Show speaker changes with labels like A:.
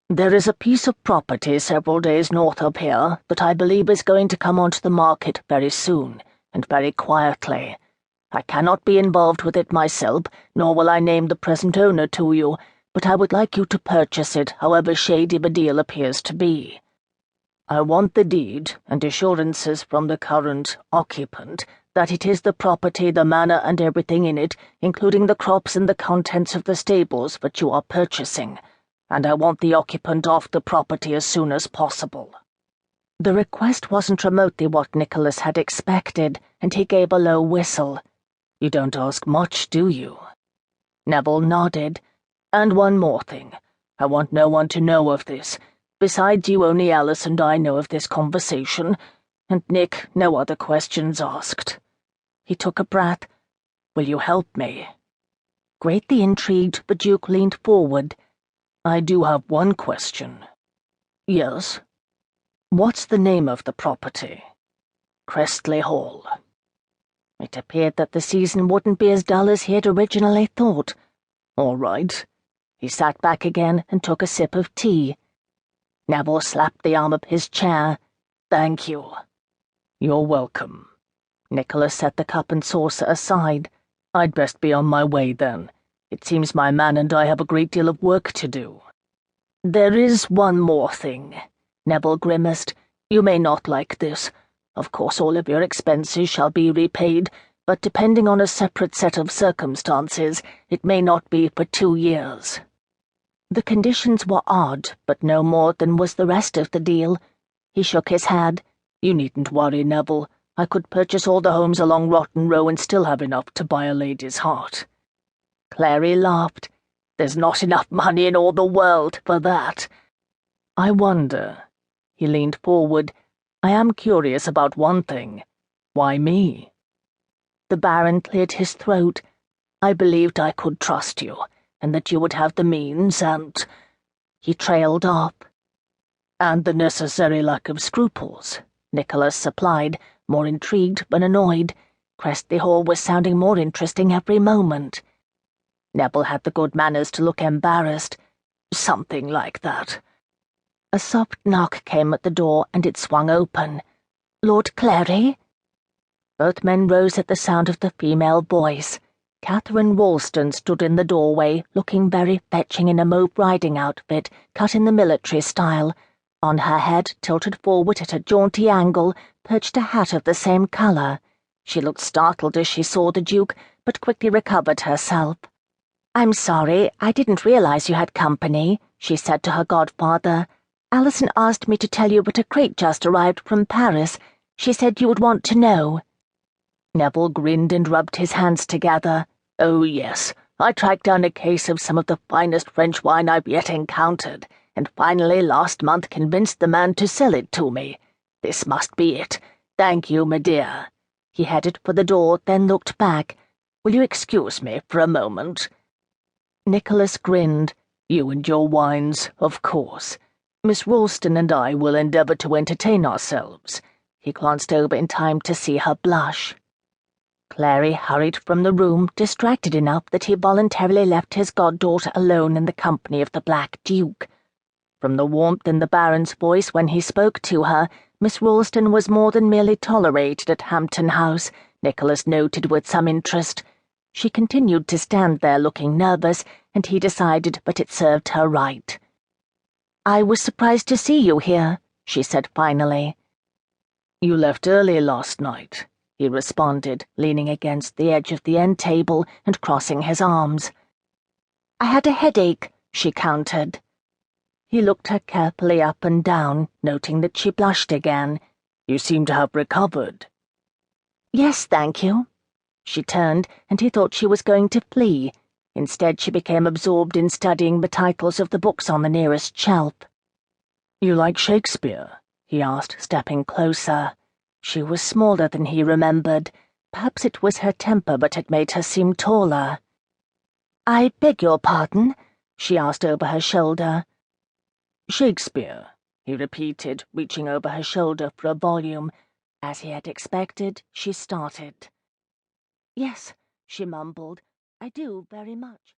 A: There is a piece of property several days north of here that I believe is going to come onto the market very soon, and very quietly. I cannot be involved with it myself, nor will I name the present owner to you, but I would like you to purchase it, however shady the deal appears to be. I want the deed and assurances from the current occupant that it is the property, the manor, and everything in it, including the crops and the contents of the stables, that you are purchasing, and I want the occupant off the property as soon as possible." The request wasn't remotely what Nicholas had expected, and he gave a low whistle. "You don't ask much, do you?" Neville nodded. "And one more thing. I want no one to know of this. Besides you, only Alice and I know of this conversation, and Nick, no other questions asked." He took a breath. "Will you help me?" Greatly intrigued, the Duke leaned forward. "I do have one question." "Yes?" "What's the name of the property?" "Crestley Hall." It appeared that the season wouldn't be as dull as he had originally thought. "All right." He sat back again and took a sip of tea. Neville slapped the arm of his chair. "Thank you." "You're welcome." Nicholas set the cup and saucer aside. "I'd best be on my way, then. It seems my man and I have a great deal of work to do." "There is one more thing," Neville grimaced. "You may not like this. Of course all of your expenses shall be repaid, but depending on a separate set of circumstances, it may not be for 2 years. The conditions were odd, but no more than was the rest of the deal. He shook his head. "You needn't worry, Neville. I could purchase all the homes along Rotten Row and still have enough to buy a lady's heart." Clary laughed. "There's not enough money in all the world for that." "I wonder." He leaned forward. "I am curious about one thing. Why me?" The Baron cleared his throat. "I believed I could trust you, and that you would have the means, and—" He trailed off. "And the necessary lack of scruples," Nicholas supplied, more intrigued than annoyed. Crestley Hall was sounding more interesting every moment. Neville had the good manners to look embarrassed. "Something like that." A soft knock came at the door, and it swung open. "Lord Clary?" Both men rose at the sound of the female voice. Katherine Ralston stood in the doorway, looking very fetching in a mauve riding outfit, cut in the military style. On her head, tilted forward at a jaunty angle, perched a hat of the same colour. She looked startled as she saw the Duke, but quickly recovered herself. "I'm sorry, I didn't realize you had company," she said to her godfather. "Alison asked me to tell you that a crate just arrived from Paris. She said you would want to know." Neville grinned and rubbed his hands together. "Oh, yes, I tracked down a case of some of the finest French wine I've yet encountered, and finally last month convinced the man to sell it to me. This must be it. Thank you, my dear." He headed for the door, then looked back. "Will you excuse me for a moment?" Nicholas grinned. "You and your wines, of course. Miss Ralston and I will endeavour to entertain ourselves." He glanced over in time to see her blush. Clary hurried from the room, distracted enough that he voluntarily left his goddaughter alone in the company of the Black Duke. From the warmth in the Baron's voice when he spoke to her, Miss Ralston was more than merely tolerated at Hampton House, Nicholas noted with some interest. She continued to stand there looking nervous, and he decided that it served her right. "I was surprised to see you here," she said finally. "You left early last night," he responded, leaning against the edge of the end table and crossing his arms. "I had a headache," she countered. He looked her carefully up and down, noting that she blushed again. "You seem to have recovered." "Yes, thank you." She turned, and he thought she was going to flee. Instead, she became absorbed in studying the titles of the books on the nearest shelf. "You like Shakespeare?" he asked, stepping closer. She was smaller than he remembered. Perhaps it was her temper that had made her seem taller. "I beg your pardon?" she asked over her shoulder. "Shakespeare," he repeated, reaching over her shoulder for a volume. As he had expected, she started. "Yes," she mumbled. "I do very much."